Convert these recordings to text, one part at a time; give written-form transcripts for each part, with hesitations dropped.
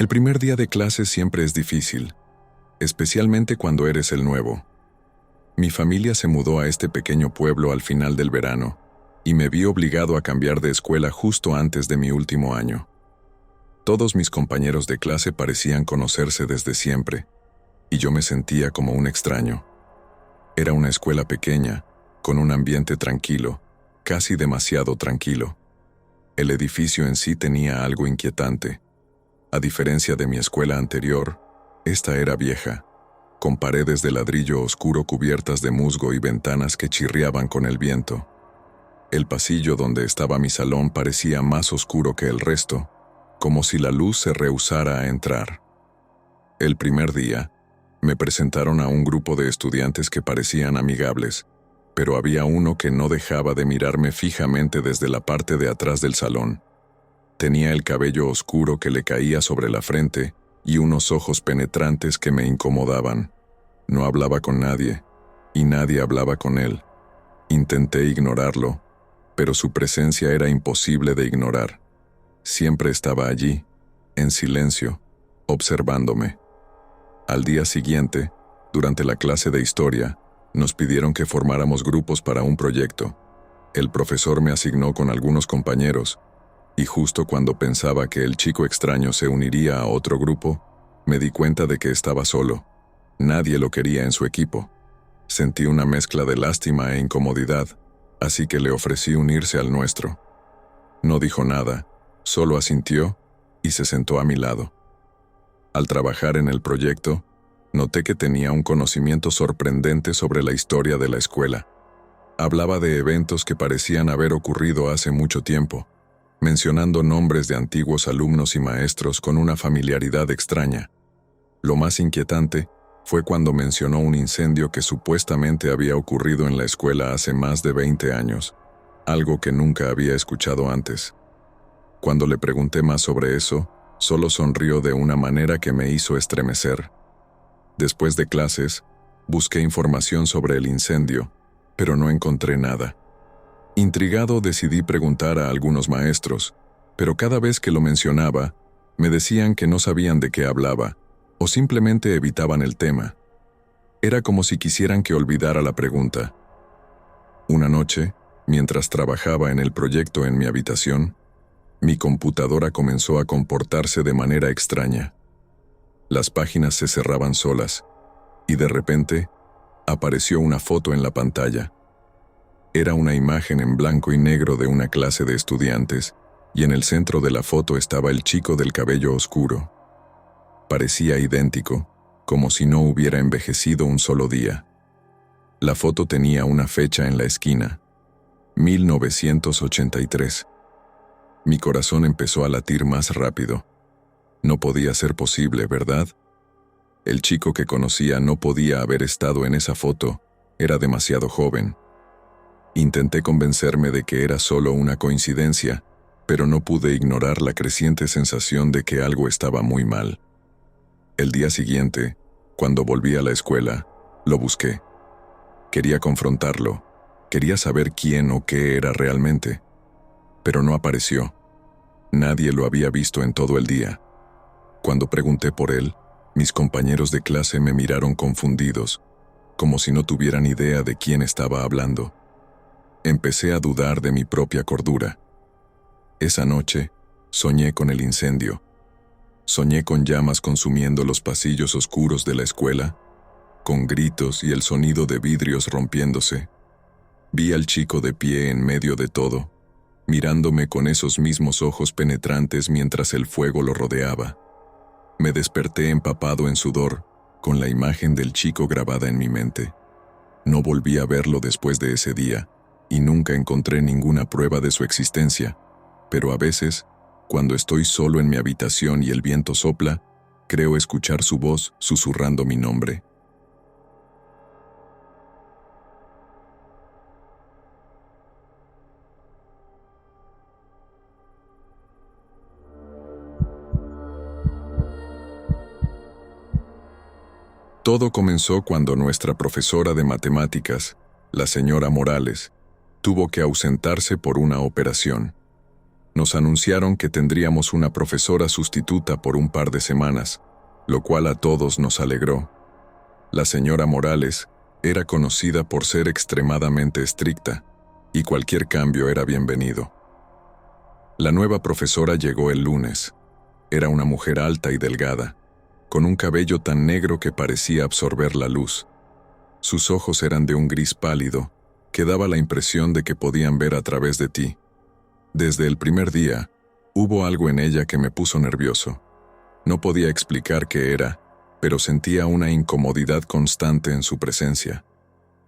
El primer día de clase siempre es difícil, especialmente cuando eres el nuevo. Mi familia se mudó a este pequeño pueblo al final del verano, y me vi obligado a cambiar de escuela justo antes de mi último año. Todos mis compañeros de clase parecían conocerse desde siempre, y yo me sentía como un extraño. Era una escuela pequeña, con un ambiente tranquilo, casi demasiado tranquilo. El edificio en sí tenía algo inquietante. A diferencia de mi escuela anterior, esta era vieja, con paredes de ladrillo oscuro cubiertas de musgo y ventanas que chirriaban con el viento. El pasillo donde estaba mi salón parecía más oscuro que el resto, como si la luz se rehusara a entrar. El primer día, me presentaron a un grupo de estudiantes que parecían amigables, pero había uno que no dejaba de mirarme fijamente desde la parte de atrás del salón. Tenía el cabello oscuro que le caía sobre la frente y unos ojos penetrantes que me incomodaban. No hablaba con nadie, y nadie hablaba con él. Intenté ignorarlo, pero su presencia era imposible de ignorar. Siempre estaba allí, en silencio, observándome. Al día siguiente, durante la clase de historia, nos pidieron que formáramos grupos para un proyecto. El profesor me asignó con algunos compañeros, y justo cuando pensaba que el chico extraño se uniría a otro grupo, me di cuenta de que estaba solo. Nadie lo quería en su equipo. Sentí una mezcla de lástima e incomodidad, así que le ofrecí unirse al nuestro. No dijo nada, solo asintió y se sentó a mi lado. Al trabajar en el proyecto, noté que tenía un conocimiento sorprendente sobre la historia de la escuela. Hablaba de eventos que parecían haber ocurrido hace mucho tiempo, mencionando nombres de antiguos alumnos y maestros con una familiaridad extraña. Lo más inquietante fue cuando mencionó un incendio que supuestamente había ocurrido en la escuela hace más de 20 años, algo que nunca había escuchado antes. Cuando le pregunté más sobre eso, solo sonrió de una manera que me hizo estremecer. Después de clases, busqué información sobre el incendio, pero no encontré nada. Intrigado, decidí preguntar a algunos maestros, pero cada vez que lo mencionaba, me decían que no sabían de qué hablaba, o simplemente evitaban el tema. Era como si quisieran que olvidara la pregunta. Una noche, mientras trabajaba en el proyecto en mi habitación, mi computadora comenzó a comportarse de manera extraña. Las páginas se cerraban solas, y de repente, apareció una foto en la pantalla. Era una imagen en blanco y negro de una clase de estudiantes, y en el centro de la foto estaba el chico del cabello oscuro. Parecía idéntico, como si no hubiera envejecido un solo día. La foto tenía una fecha en la esquina, 1983. Mi corazón empezó a latir más rápido. No podía ser posible, ¿verdad? El chico que conocía no podía haber estado en esa foto, era demasiado joven. Intenté convencerme de que era solo una coincidencia, pero no pude ignorar la creciente sensación de que algo estaba muy mal. El día siguiente, cuando volví a la escuela, lo busqué. Quería confrontarlo, quería saber quién o qué era realmente, pero no apareció. Nadie lo había visto en todo el día. Cuando pregunté por él, mis compañeros de clase me miraron confundidos, como si no tuvieran idea de quién estaba hablando. Empecé a dudar de mi propia cordura. Esa noche, soñé con el incendio. Soñé con llamas consumiendo los pasillos oscuros de la escuela, con gritos y el sonido de vidrios rompiéndose. Vi al chico de pie en medio de todo, mirándome con esos mismos ojos penetrantes mientras el fuego lo rodeaba. Me desperté empapado en sudor, con la imagen del chico grabada en mi mente. No volví a verlo después de ese día, y nunca encontré ninguna prueba de su existencia, pero a veces, cuando estoy solo en mi habitación y el viento sopla, creo escuchar su voz susurrando mi nombre. Todo comenzó cuando nuestra profesora de matemáticas, la señora Morales, tuvo que ausentarse por una operación. Nos anunciaron que tendríamos una profesora sustituta por un par de semanas, lo cual a todos nos alegró. La señora Morales era conocida por ser extremadamente estricta, y cualquier cambio era bienvenido. La nueva profesora llegó el lunes. Era una mujer alta y delgada, con un cabello tan negro que parecía absorber la luz. Sus ojos eran de un gris pálido, que daba la impresión de que podían ver a través de ti. Desde el primer día, hubo algo en ella que me puso nervioso. No podía explicar qué era, pero sentía una incomodidad constante en su presencia.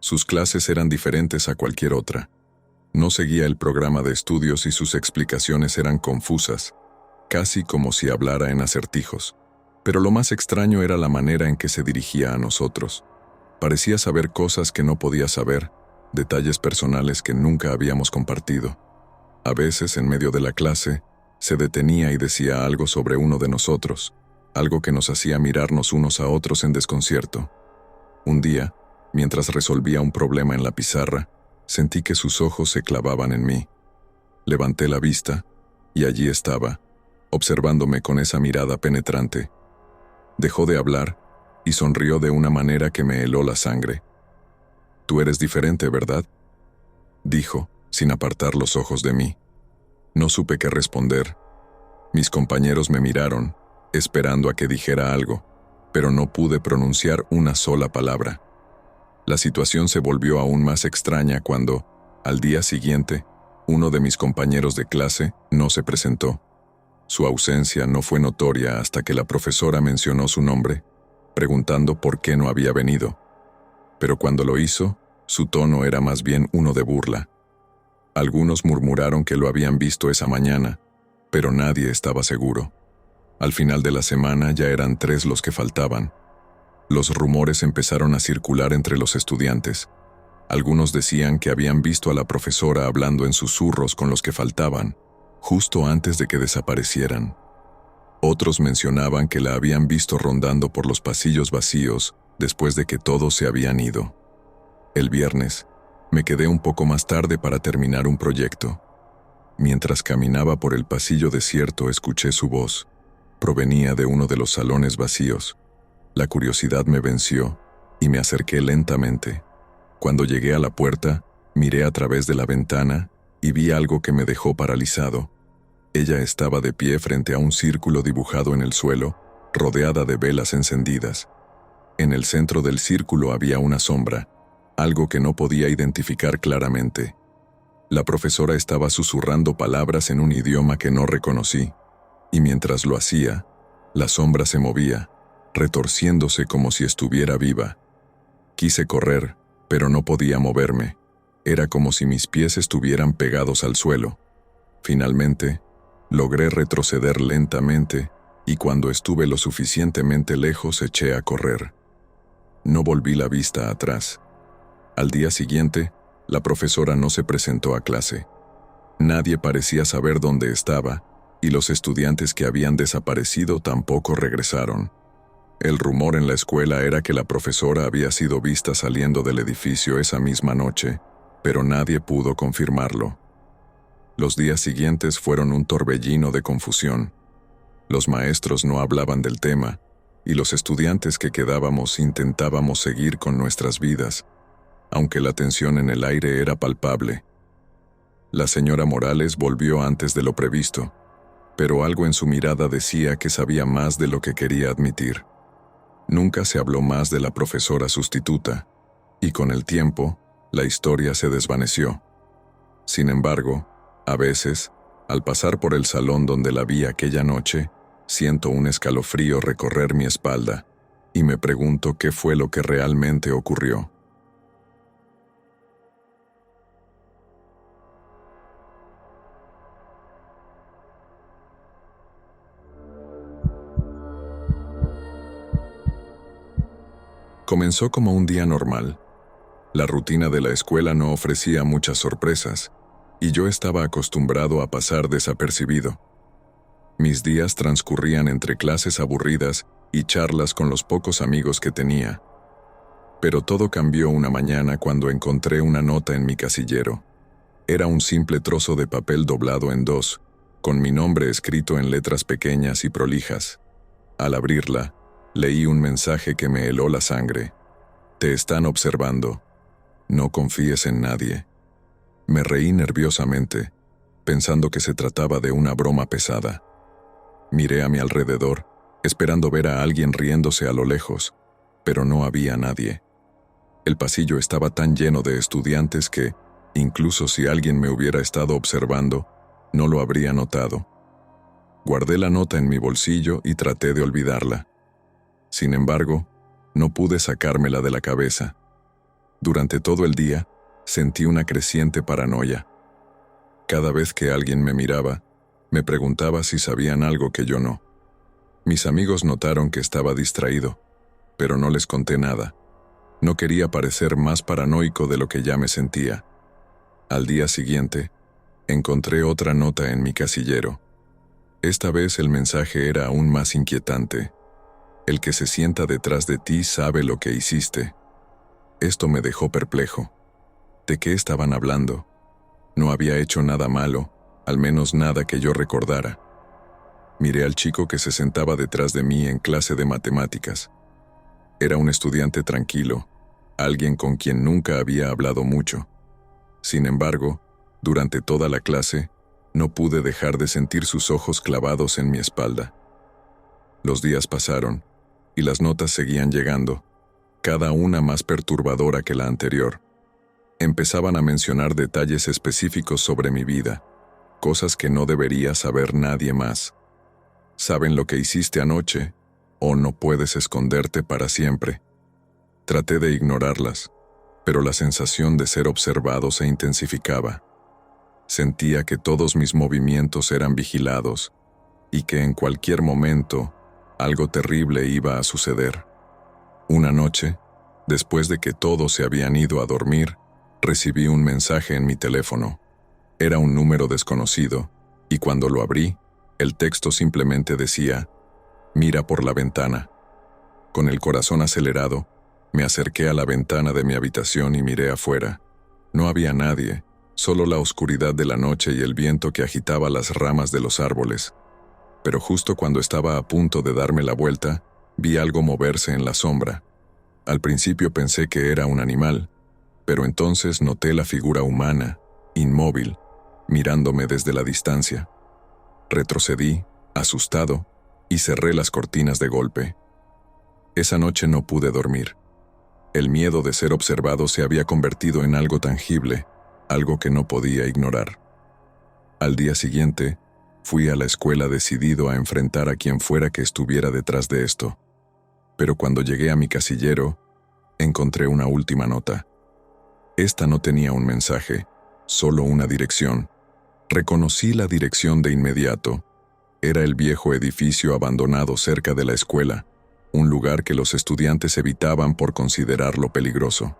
Sus clases eran diferentes a cualquier otra. No seguía el programa de estudios y sus explicaciones eran confusas, casi como si hablara en acertijos. Pero lo más extraño era la manera en que se dirigía a nosotros. Parecía saber cosas que no podía saber, detalles personales que nunca habíamos compartido. A veces, en medio de la clase, se detenía y decía algo sobre uno de nosotros, algo que nos hacía mirarnos unos a otros en desconcierto. Un día, mientras resolvía un problema en la pizarra, sentí que sus ojos se clavaban en mí. Levanté la vista, y allí estaba, observándome con esa mirada penetrante. Dejó de hablar, y sonrió de una manera que me heló la sangre. «Tú eres diferente, ¿verdad?», dijo, sin apartar los ojos de mí. No supe qué responder. Mis compañeros me miraron, esperando a que dijera algo, pero no pude pronunciar una sola palabra. La situación se volvió aún más extraña cuando, al día siguiente, uno de mis compañeros de clase no se presentó. Su ausencia no fue notoria hasta que la profesora mencionó su nombre, preguntando por qué no había venido. Pero cuando lo hizo, su tono era más bien uno de burla. Algunos murmuraron que lo habían visto esa mañana, pero nadie estaba seguro. Al final de la semana ya eran 3 los que faltaban. Los rumores empezaron a circular entre los estudiantes. Algunos decían que habían visto a la profesora hablando en susurros con los que faltaban, justo antes de que desaparecieran. Otros mencionaban que la habían visto rondando por los pasillos vacíos después de que todos se habían ido. El viernes, me quedé un poco más tarde para terminar un proyecto. Mientras caminaba por el pasillo desierto, escuché su voz. Provenía de uno de los salones vacíos. La curiosidad me venció y me acerqué lentamente. Cuando llegué a la puerta, miré a través de la ventana y vi algo que me dejó paralizado. Ella estaba de pie frente a un círculo dibujado en el suelo, rodeada de velas encendidas. En el centro del círculo había una sombra, algo que no podía identificar claramente. La profesora estaba susurrando palabras en un idioma que no reconocí, y mientras lo hacía, la sombra se movía, retorciéndose como si estuviera viva. Quise correr, pero no podía moverme. Era como si mis pies estuvieran pegados al suelo. Finalmente, logré retroceder lentamente, y cuando estuve lo suficientemente lejos eché a correr. No volví la vista atrás. Al día siguiente, la profesora no se presentó a clase. Nadie parecía saber dónde estaba, y los estudiantes que habían desaparecido tampoco regresaron. El rumor en la escuela era que la profesora había sido vista saliendo del edificio esa misma noche, pero nadie pudo confirmarlo. Los días siguientes fueron un torbellino de confusión. Los maestros no hablaban del tema, y los estudiantes que quedábamos intentábamos seguir con nuestras vidas, aunque la tensión en el aire era palpable. La señora Morales volvió antes de lo previsto, pero algo en su mirada decía que sabía más de lo que quería admitir. Nunca se habló más de la profesora sustituta, y con el tiempo, la historia se desvaneció. Sin embargo, a veces, al pasar por el salón donde la vi aquella noche, siento un escalofrío recorrer mi espalda, y me pregunto qué fue lo que realmente ocurrió. Comenzó como un día normal. La rutina de la escuela no ofrecía muchas sorpresas, y yo estaba acostumbrado a pasar desapercibido. Mis días transcurrían entre clases aburridas y charlas con los pocos amigos que tenía. Pero todo cambió una mañana cuando encontré una nota en mi casillero. Era un simple trozo de papel doblado en 2, con mi nombre escrito en letras pequeñas y prolijas. Al abrirla, leí un mensaje que me heló la sangre. Te están observando. No confíes en nadie. Me reí nerviosamente, pensando que se trataba de una broma pesada. Miré a mi alrededor, esperando ver a alguien riéndose a lo lejos, pero no había nadie. El pasillo estaba tan lleno de estudiantes que, incluso si alguien me hubiera estado observando, no lo habría notado. Guardé la nota en mi bolsillo y traté de olvidarla. Sin embargo, no pude sacármela de la cabeza. Durante todo el día, sentí una creciente paranoia. Cada vez que alguien me miraba, me preguntaba si sabían algo que yo no. Mis amigos notaron que estaba distraído, pero no les conté nada. No quería parecer más paranoico de lo que ya me sentía. Al día siguiente, encontré otra nota en mi casillero. Esta vez el mensaje era aún más inquietante. El que se sienta detrás de ti sabe lo que hiciste. Esto me dejó perplejo. ¿De qué estaban hablando? No había hecho nada malo, al menos nada que yo recordara. Miré al chico que se sentaba detrás de mí en clase de matemáticas. Era un estudiante tranquilo, alguien con quien nunca había hablado mucho. Sin embargo, durante toda la clase, no pude dejar de sentir sus ojos clavados en mi espalda. Los días pasaron, y las notas seguían llegando, cada una más perturbadora que la anterior. Empezaban a mencionar detalles específicos sobre mi vida, cosas que no debería saber nadie más. Saben lo que hiciste anoche, o no puedes esconderte para siempre. Traté de ignorarlas, pero la sensación de ser observado se intensificaba. Sentía que todos mis movimientos eran vigilados, y que en cualquier momento algo terrible iba a suceder. Una noche, después de que todos se habían ido a dormir, recibí un mensaje en mi teléfono. Era un número desconocido, y cuando lo abrí, el texto simplemente decía: «Mira por la ventana». Con el corazón acelerado, me acerqué a la ventana de mi habitación y miré afuera. No había nadie, solo la oscuridad de la noche y el viento que agitaba las ramas de los árboles. Pero justo cuando estaba a punto de darme la vuelta, vi algo moverse en la sombra. Al principio pensé que era un animal, pero entonces noté la figura humana, inmóvil, mirándome desde la distancia. Retrocedí, asustado, y cerré las cortinas de golpe. Esa noche no pude dormir. El miedo de ser observado se había convertido en algo tangible, algo que no podía ignorar. Al día siguiente, fui a la escuela decidido a enfrentar a quien fuera que estuviera detrás de esto. Pero cuando llegué a mi casillero, encontré una última nota. Esta no tenía un mensaje, solo una dirección. Reconocí la dirección de inmediato. Era el viejo edificio abandonado cerca de la escuela, un lugar que los estudiantes evitaban por considerarlo peligroso.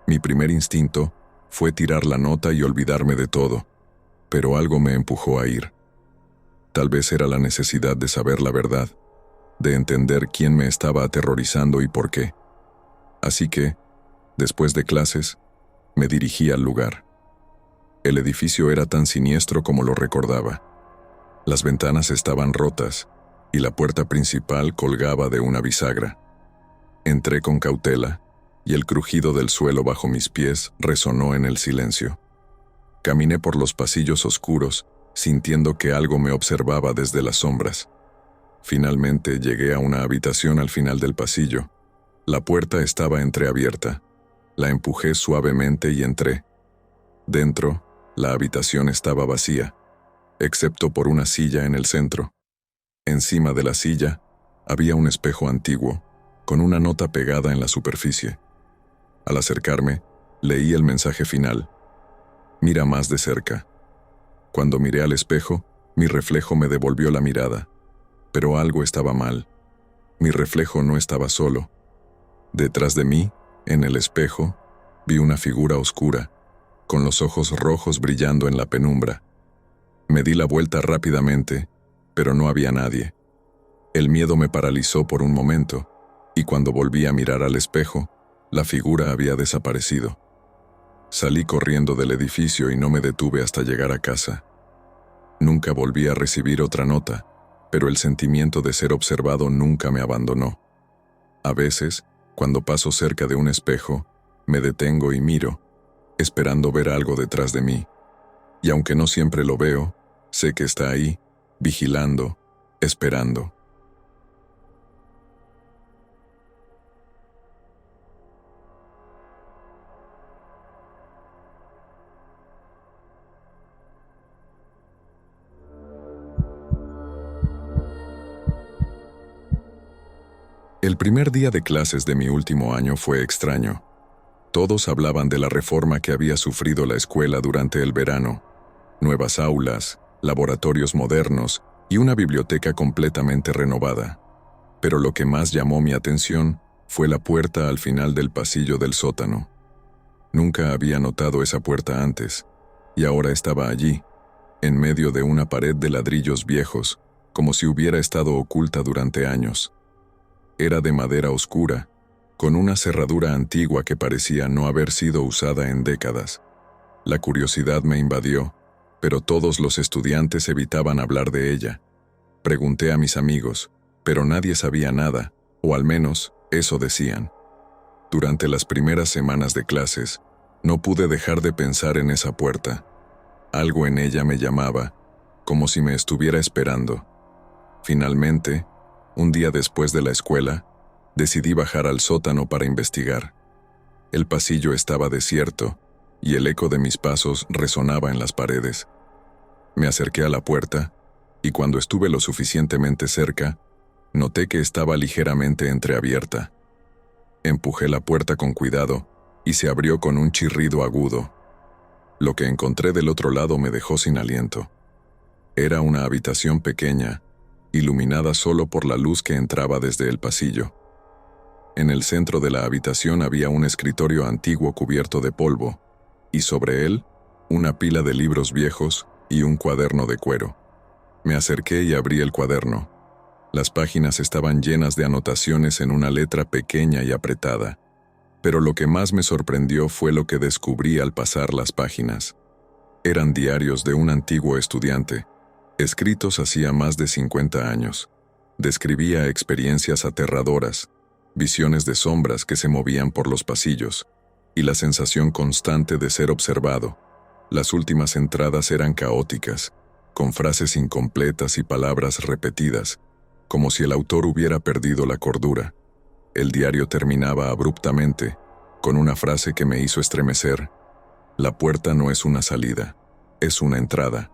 Mi primer instinto fue tirar la nota y olvidarme de todo, pero algo me empujó a ir. Tal vez era la necesidad de saber la verdad, de entender quién me estaba aterrorizando y por qué. Así que, después de clases, me dirigí al lugar. El edificio era tan siniestro como lo recordaba. Las ventanas estaban rotas y la puerta principal colgaba de una bisagra. Entré con cautela y el crujido del suelo bajo mis pies resonó en el silencio. Caminé por los pasillos oscuros, sintiendo que algo me observaba desde las sombras. Finalmente llegué a una habitación al final del pasillo. La puerta estaba entreabierta. La empujé suavemente y entré. Dentro, la habitación estaba vacía, excepto por una silla en el centro. Encima de la silla había un espejo antiguo, con una nota pegada en la superficie. Al acercarme, leí el mensaje final: «Mira más de cerca». Cuando miré al espejo, mi reflejo me devolvió la mirada. Pero algo estaba mal. Mi reflejo no estaba solo. Detrás de mí, en el espejo, vi una figura oscura, con los ojos rojos brillando en la penumbra. Me di la vuelta rápidamente, pero no había nadie. El miedo me paralizó por un momento, y cuando volví a mirar al espejo, la figura había desaparecido. Salí corriendo del edificio y no me detuve hasta llegar a casa. Nunca volví a recibir otra nota, pero el sentimiento de ser observado nunca me abandonó. A veces, cuando paso cerca de un espejo, me detengo y miro, esperando ver algo detrás de mí. Y aunque no siempre lo veo, sé que está ahí, vigilando, esperando. El primer día de clases de mi último año fue extraño. Todos hablaban de la reforma que había sufrido la escuela durante el verano. Nuevas aulas, laboratorios modernos y una biblioteca completamente renovada. Pero lo que más llamó mi atención fue la puerta al final del pasillo del sótano. Nunca había notado esa puerta antes, y ahora estaba allí, en medio de una pared de ladrillos viejos, como si hubiera estado oculta durante años. Era de madera oscura, con una cerradura antigua que parecía no haber sido usada en décadas. La curiosidad me invadió, pero todos los estudiantes evitaban hablar de ella. Pregunté a mis amigos, pero nadie sabía nada, o al menos eso decían. Durante las primeras semanas de clases, no pude dejar de pensar en esa puerta. Algo en ella me llamaba, como si me estuviera esperando. Finalmente, un día después de la escuela, decidí bajar al sótano para investigar. El pasillo estaba desierto, y el eco de mis pasos resonaba en las paredes. Me acerqué a la puerta, y cuando estuve lo suficientemente cerca, noté que estaba ligeramente entreabierta. Empujé la puerta con cuidado, y se abrió con un chirrido agudo. Lo que encontré del otro lado me dejó sin aliento. Era una habitación pequeña, iluminada solo por la luz que entraba desde el pasillo. En el centro de la habitación había un escritorio antiguo cubierto de polvo, y sobre él, una pila de libros viejos y un cuaderno de cuero. Me acerqué y abrí el cuaderno. Las páginas estaban llenas de anotaciones en una letra pequeña y apretada, pero lo que más me sorprendió fue lo que descubrí al pasar las páginas. Eran diarios de un antiguo estudiante, escritos hacía más de 50 años. Describía experiencias aterradoras, visiones de sombras que se movían por los pasillos, y la sensación constante de ser observado. Las últimas entradas eran caóticas, con frases incompletas y palabras repetidas, como si el autor hubiera perdido la cordura. El diario terminaba abruptamente, con una frase que me hizo estremecer: «La puerta no es una salida, es una entrada».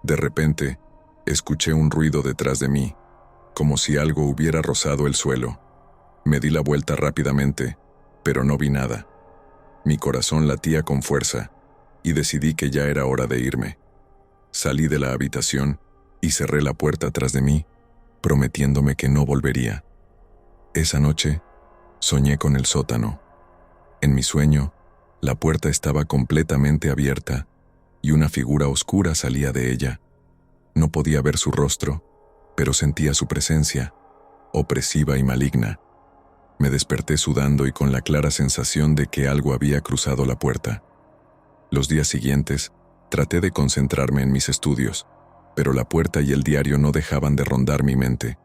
De repente, escuché un ruido detrás de mí, como si algo hubiera rozado el suelo. Me di la vuelta rápidamente, pero no vi nada. Mi corazón latía con fuerza, y decidí que ya era hora de irme. Salí de la habitación y cerré la puerta tras de mí, prometiéndome que no volvería. Esa noche, soñé con el sótano. En mi sueño, la puerta estaba completamente abierta, y una figura oscura salía de ella. No podía ver su rostro, pero sentía su presencia, opresiva y maligna. Me desperté sudando y con la clara sensación de que algo había cruzado la puerta. Los días siguientes, traté de concentrarme en mis estudios, pero la puerta y el diario no dejaban de rondar mi mente.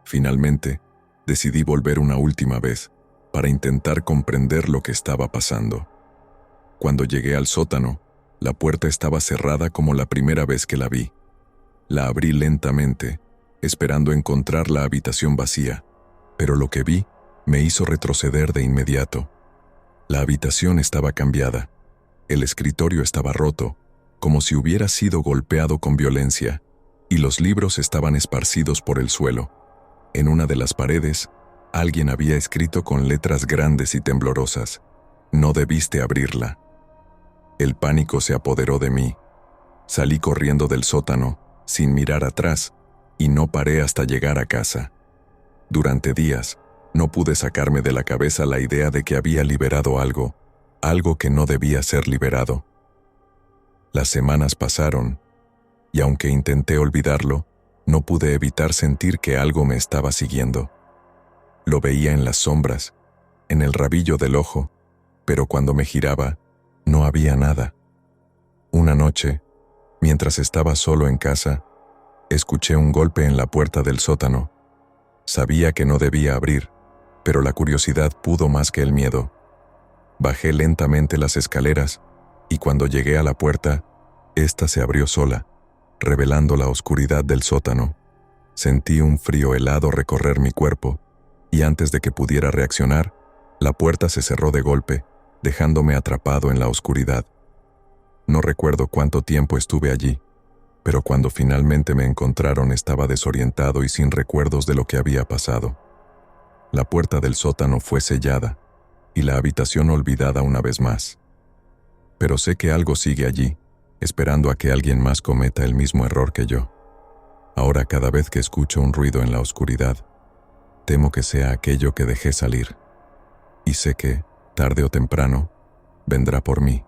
Finalmente, decidí volver una última vez, para intentar comprender lo que estaba pasando. Cuando llegué al sótano, la puerta estaba cerrada como la primera vez que la vi. La abrí lentamente, esperando encontrar la habitación vacía, pero lo que vi me hizo retroceder de inmediato. La habitación estaba cambiada. El escritorio estaba roto, como si hubiera sido golpeado con violencia, y los libros estaban esparcidos por el suelo. En una de las paredes, alguien había escrito con letras grandes y temblorosas: «No debiste abrirla». El pánico se apoderó de mí. Salí corriendo del sótano, sin mirar atrás, y no paré hasta llegar a casa. Durante días, no pude sacarme de la cabeza la idea de que había liberado algo que no debía ser liberado. Las semanas pasaron, y aunque intenté olvidarlo, no pude evitar sentir que algo me estaba siguiendo. Lo veía en las sombras, en el rabillo del ojo, pero cuando me giraba, no había nada. Una noche, Mientras estaba solo en casa, escuché un golpe en la puerta del sótano. Sabía que no debía abrir, pero la curiosidad pudo más que el miedo. Bajé lentamente las escaleras y cuando llegué a la puerta, ésta se abrió sola, revelando la oscuridad del sótano. Sentí un frío helado recorrer mi cuerpo y antes de que pudiera reaccionar, la puerta se cerró de golpe, dejándome atrapado en la oscuridad. No recuerdo cuánto tiempo estuve allí, pero cuando finalmente me encontraron estaba desorientado y sin recuerdos de lo que había pasado. La puerta del sótano fue sellada y la habitación olvidada una vez más. Pero sé que algo sigue allí, esperando a que alguien más cometa el mismo error que yo. Ahora cada vez que escucho un ruido en la oscuridad, temo que sea aquello que dejé salir. Y sé que, tarde o temprano, vendrá por mí.